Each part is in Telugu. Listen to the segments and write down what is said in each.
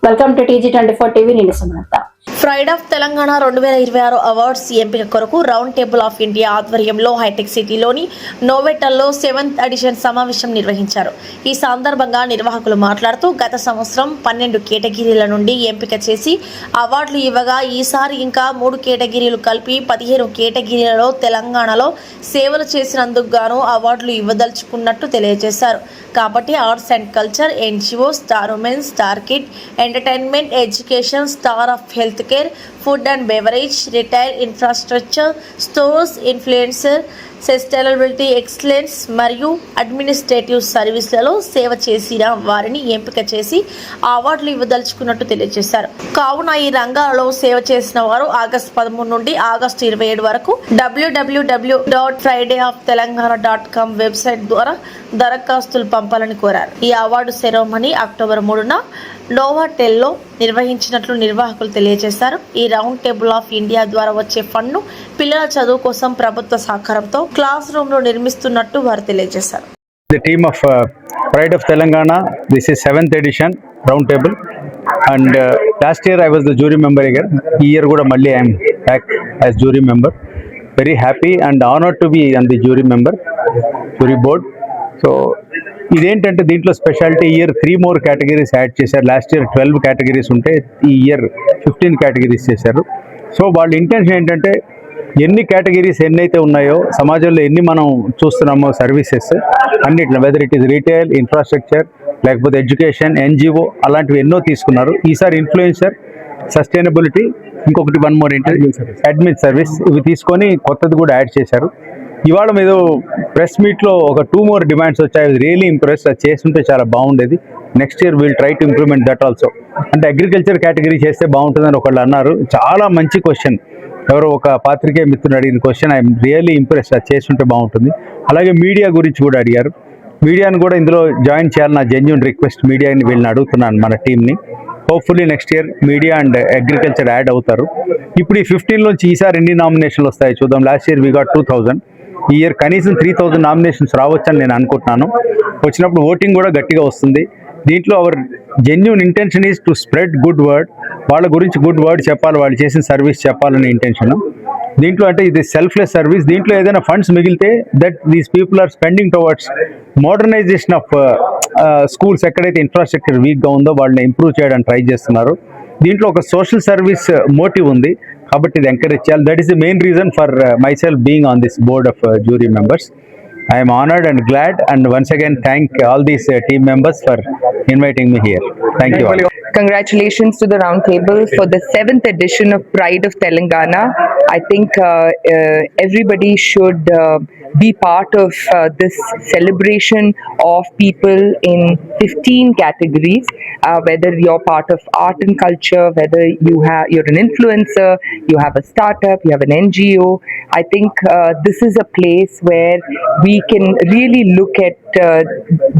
Welcome to TG24 TV. నేను Sumalatha. Pride of Telangana 2026 awards ఎంపిక కొరకు రౌండ్ టేబుల్ ఆఫ్ ఇండియా ఆధ్వర్యంలో హైటెక్ సిటీలోని నోవెటల్లో 7th ఎడిషన్ సమావేశం నిర్వహించారు. ఈ సందర్భంగా నిర్వాహకులు మాట్లాడుతూ గత సంవత్సరం 12 కేటగిరీల నుండి ఎంపిక చేసి అవార్డులు ఇవ్వగా ఈసారి ఇంకా 3 కేటగిరీలు కలిపి 15 కేటగిరీలలో తెలంగాణలో సేవలు చేసినందుకు గాను అవార్డులు ఇవ్వదలుచుకున్నట్టు తెలియజేశారు. కాబట్టి arts and culture, NGO, star women, star kid, entertainment, education, star of health care, food and beverage, retail, infrastructure, stores, influencer, sustainability excellence మరియు అడ్మినిస్ట్రేటివ్ సర్వీసులలో సేవ చేసిన వారిని ఎంపిక చేసి అవార్డులు ఇవ్వదలుచుకున్నట్టు తెలియజేశారు. కావున ఈ రంగాలలో సేవ చేసిన వారు ఆగస్టు 13 నుండి ఆగస్టు 27 వరకు www.fridayoftelangana.com వెబ్సైట్ ద్వారా దరఖాస్తులు పంపాలని కోరారు. ఈ అవార్డు సెరమనీ అక్టోబర్ 3న నోవాటెల్లో నిర్వహించినట్లు నిర్వాహకులు తెలియజేశారు. ఈ రౌండ్ టేబుల్ ఆఫ్ ఇండియా ద్వారా వచ్చే ఫండ్ను పిల్లల చదువు కోసం ప్రభుత్వ సహకారంతో క్లాస్ రూమ్ లో నిర్మిస్తున్నట్టు వారు తెలియజేశారు. The team of Pride of Telangana, this is 7th edition round table, and last year I was the jury member again. This year kuda malli I am back as jury member. Very happy and honored to be on the jury board. So ఇదేంటంటే దీంట్లో speciality year 3 more categories add చేశారు. లాస్ట్ ఇయర్ 12 కేటగిరీస్ ఉంటే ఈ ఇయర్ 15 కేటగిరీస్ చేశారు. సో వాళ్ళ ఇంటెన్షన్ ఏంటంటే ఎన్ని కేటగిరీస్ ఎన్నైతే ఉన్నాయో సమాజంలో ఎన్ని మనం చూస్తున్నామో సర్వీసెస్ అన్నిట్లో, whether it is retail, infrastructure, లేకపోతే ఎడ్యుకేషన్, NGO అలాంటివి ఎన్నో తీసుకున్నారు. ఈసారి ఇన్ఫ్లుయెన్సర్, సస్టైనబిలిటీ, ఇంకొకటి 1 more అడ్మిన్ సర్వీస్, ఇవి తీసుకొని కొత్తది కూడా యాడ్ చేశారు. ఇవాళ మీద ప్రెస్ మీట్లో ఒక 2 more డిమాండ్స్ వచ్చాయి. రియలీ ఇంప్రెస్, అది చేస్తుంటే చాలా బాగుండేది. Next year will try to improvement that also. అంటే అగ్రికల్చర్ కేటగిరీ చేస్తే బాగుంటుందని ఒకళ్ళు అన్నారు. చాలా మంచి క్వశ్చన్. ఎవరో ఒక పాత్రికేయ మిత్రుడు అడిగిన క్వశ్చన్, ఐఎమ్ రియల్లీ ఇంప్రెస్, అది చేస్తుంటే బాగుంటుంది. అలాగే మీడియా గురించి కూడా అడిగారు. మీడియాని కూడా ఇందులో జాయిన్ చేయాలని నా జెన్యూన్ రిక్వెస్ట్. మీడియాని వీళ్ళని అడుగుతున్నాను, మన టీంని. Hopefully next year media and agriculture add అవుతారు. ఇప్పుడు ఈ 15 నుంచి ఈసారి ఎన్ని నామినేషన్లు వస్తాయి చూద్దాం. Last year we got 2000. ఈ ఇయర్ కనీసం 3000 నామినేషన్స్ రావచ్చని నేను అనుకుంటున్నాను. వచ్చినప్పుడు ఓటింగ్ కూడా గట్టిగా వస్తుంది. దీంట్లో our genuine intention is to spread good word. వాళ్ళ గురించి గుడ్ వర్డ్ చెప్పాలి, వాళ్ళు చేసిన సర్వీస్ చెప్పాలనే ఇంటెన్షన్. దీంట్లో అంటే ఇది సెల్ఫ్లెస్ సర్వీస్. దీంట్లో ఏదైనా ఫండ్స్ మిగిలితే that these people are spending towards modernisation of schools. ఎక్కడైతే ఇన్ఫ్రాస్ట్రక్చర్ వీక్గా ఉందో వాళ్ళని ఇంప్రూవ్ చేయడానికి ట్రై చేస్తున్నారు. దీంట్లో ఒక సోషల్ సర్వీస్ మోటివ్ ఉంది కాబట్టి ఇది ఎంకరేజ్ చేయాలి. That is the main reason for myself being on this board of jury members. I am honored and glad, and once again thank all these team members for inviting me here. Thank you all. Congratulations to the round table for the 7th edition of Pride of Telangana. I think everybody should be part of this celebration of people in 15 categories, whether you're part of art and culture, whether you're an influencer, you have a startup, you have an NGO. I think this is a place where we can really look at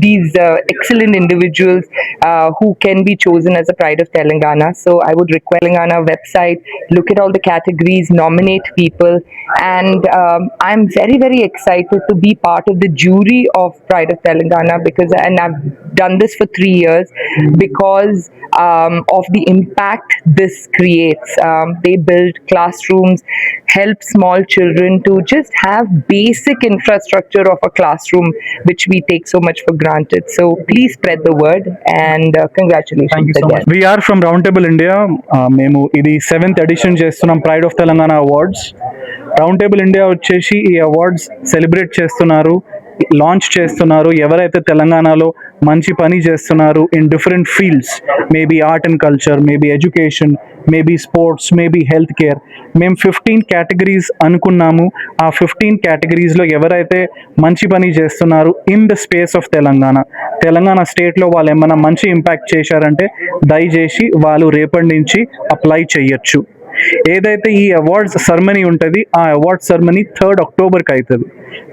these excellent individuals who can be chosen as a Pride of Telangana. So I would request Telangana website, look at all the categories, nominate people, and I'm very, very excited to be part of the jury of Pride of Telangana and I've done this for 3 years because of the impact this creates. They build classrooms, help small children to just have basic infrastructure of a classroom, which we take so much for granted. So please spread the word and congratulations. Thank you so much. We are from Roundtable India. మేము ఇది 7th ఎడిషన్ చేస్తున్నాం pride of Telangana awards. Round India వచ్చేసి ఈ అవార్డ్స్ సెలబ్రేట్ చేస్తున్నారు, లాంచ్ చేస్తున్నారు. ఎవరైతే తెలంగాణలో మంచి పని చేస్తున్నారు in different fields, maybe art and culture, maybe education, maybe sports, maybe health care. మేము 15 కేటగిరీస్ అనుకున్నాము. ఆ 15 కేటగిరీస్లో ఎవరైతే మంచి పని చేస్తున్నారు in the space of Telangana స్టేట్లో వాళ్ళు ఏమైనా మంచి ఇంపాక్ట్ చేశారంటే దయచేసి వాళ్ళు రేపటి నుంచి అప్లై చేయొచ్చు. ఏదైతే ఈ అవార్డ్స్ సెరమనీ ఉంటుంది ఆ అవార్డ్ సెరమనీ 3rd Octoberకి అవుతుంది.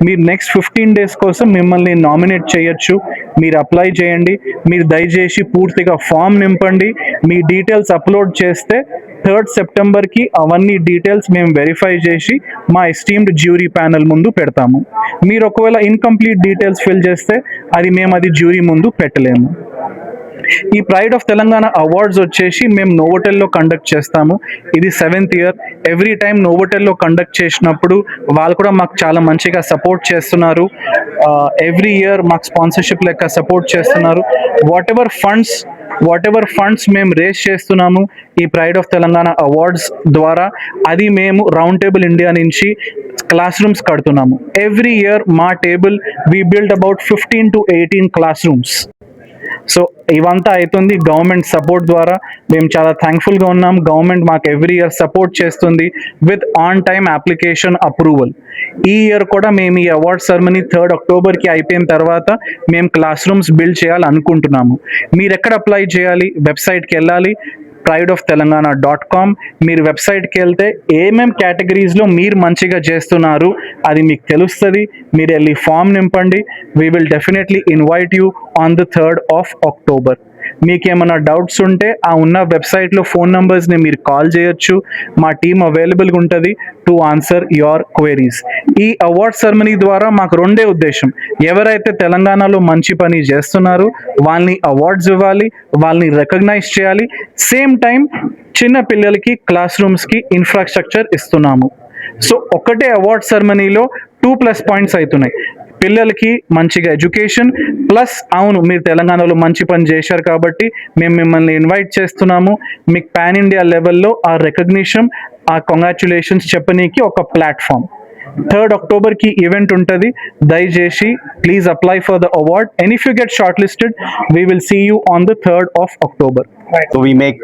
మీరు నెక్స్ట్ 15 days కోసం మిమ్మల్ని నామినేట్ చేయొచ్చు. మీరు అప్లై చేయండి. మీరు దయచేసి పూర్తిగా ఫామ్ నింపండి. మీ డీటెయిల్స్ అప్లోడ్ చేస్తే 3rd Septemberకి అవన్నీ డీటెయిల్స్ మేము వెరిఫై చేసి మా ఎస్టీమ్డ్ జ్యూరీ ప్యానెల్ ముందు పెడతాము. మీరు ఒకవేళ ఇన్కంప్లీట్ డీటెయిల్స్ ఫిల్ చేస్తే అది జ్యూరీ ముందు పెట్టలేము. ఈ ప్రైడ్ ఆఫ్ తెలంగాణ అవార్డ్స్ వచ్చేసి మేము నోవోటెల్లో కండక్ట్ చేస్తాము. ఇది 7th ఇయర్. ఎవ్రీ టైం నోవోటెల్లో కండక్ట్ చేసినప్పుడు వాళ్ళు కూడా మాకు చాలా మంచిగా సపోర్ట్ చేస్తున్నారు. ఎవ్రీ ఇయర్ మాకు స్పాన్సర్షిప్ లెక్క సపోర్ట్ చేస్తున్నారు. వాట్ ఎవర్ ఫండ్స్ మేము రేస్ చేస్తున్నాము ఈ ప్రైడ్ ఆఫ్ తెలంగాణ అవార్డ్స్ ద్వారా, అది మేము రౌండ్ టేబుల్ ఇండియా నుంచి క్లాస్ రూమ్స్ కడుతున్నాము. ఎవ్రీ ఇయర్ మా table we build about 15 to 18 classrooms. So ఇవంతా అవుతుంది గవర్నమెంట్ సపోర్ట్ ద్వారా. మేము చాలా థ్యాంక్ఫుల్గా ఉన్నాం. గవర్నమెంట్ మాకు ఎవ్రీ ఇయర్ సపోర్ట్ చేస్తుంది with on time application approval. ఈ ఇయర్ కూడా మేము ఈ అవార్డ్ సెరమనీ 3rd Octoberకి అయిపోయిన తర్వాత మేము క్లాస్ రూమ్స్ బిల్డ్ చేయాలనుకుంటున్నాము. మీరు ఎక్కడ అప్లై చేయాలి? వెబ్సైట్కి వెళ్ళాలి, prideoftelangana.com. మీరు వెబ్సైట్కి వెళ్తే ఏమేం కేటగిరీస్లో మీరు మంచిగా చేస్తున్నారు అది మీకు తెలుస్తుంది. మీరు వెళ్ళి ఫామ్ నింపండి. We will definitely invite you on the 3rd of October. మీకేమైనా డౌట్స్ ఉంటే ఆ ఉన్న వెబ్సైట్లో ఫోన్ నంబర్స్ని మీరు కాల్ చేయొచ్చు. మా టీం అవైలబుల్గా ఉంటుంది టు ఆన్సర్ యువర్ క్వైరీస్. ఈ అవార్డ్ సెరమనీ ద్వారా మాకు రెండే ఉద్దేశం. ఎవరైతే తెలంగాణలో మంచి పని చేస్తున్నారో వాళ్ళని అవార్డ్స్ ఇవ్వాలి, వాళ్ళని రికగ్నైజ్ చేయాలి. సేమ్ టైం చిన్న పిల్లలకి క్లాస్ రూమ్స్కి ఇన్ఫ్రాస్ట్రక్చర్ ఇస్తున్నాము. సో ఒకటే అవార్డ్ సెరమనీలో 2+ పాయింట్స్ అవుతున్నాయి. పిల్లలకి మంచిగా ఎడ్యుకేషన్ ప్లస్ అవును మీరు తెలంగాణలో మంచి పని చేశారు కాబట్టి మేము మిమ్మల్ని ఇన్వైట్ చేస్తున్నాము. మీకు పాన్ ఇండియా లెవెల్లో ఆ రికగ్నిషన్, ఆ కంగ్రాచ్యులేషన్స్ చెప్పనీకి ఒక ప్లాట్ఫామ్. 3rd Octoberకి ఈవెంట్ ఉంటుంది. దయచేసి please apply for the award and if you get shortlisted we will see you on the 3rd of October. So we make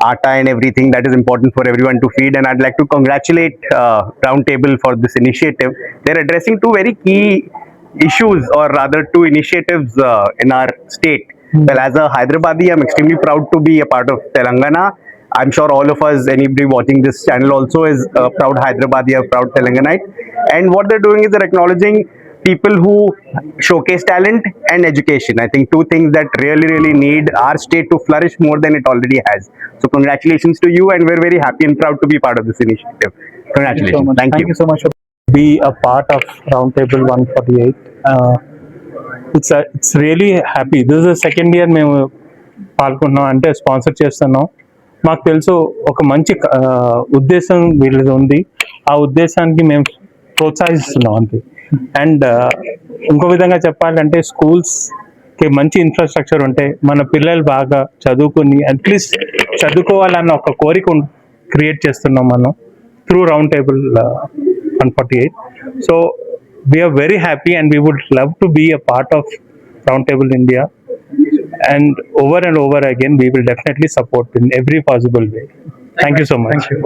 atta and everything that is important for everyone to feed, and I'd like to congratulate Roundtable for this initiative. They're addressing two very key issues, or rather two initiatives in our state. Well, as a Hyderabadi, I'm extremely proud to be a part of Telangana. I'm sure all of us, anybody watching this channel also is a proud Hyderabadi, a proud Telanganite. And what they're doing is they're acknowledging people who showcase talent and education. I think two things that really need our state to flourish more than it already has. So congratulations to you, and we're very happy and proud to be part of this initiative. Congratulations. Thank you so much for be a part of Roundtable 148. It's really happy. This is the second year మేము పాల్గొన్నాం, అంటే స్పాన్సర్ చేస్తున్నాం. మాకు తెలుసు ఒక మంచి ఉద్దేశం వీళ్ళది ఉంది. ఆ ఉద్దేశానికి మేము ప్రోత్సహిస్తున్నాం అంతే. అండ్ ఇంకో విధంగా చెప్పాలంటే స్కూల్స్కి మంచి ఇన్ఫ్రాస్ట్రక్చర్ ఉంటే మన పిల్లలు బాగా చదువుకుని అట్లీస్ట్ చదువుకోవాలన్న ఒక కోరిక క్రియేట్ చేస్తున్నాం మనం through Roundtable 148. So we are very happy and we would love to be a part of Roundtable India, and over again we will definitely support in every possible way. Thank you so much. Thank you.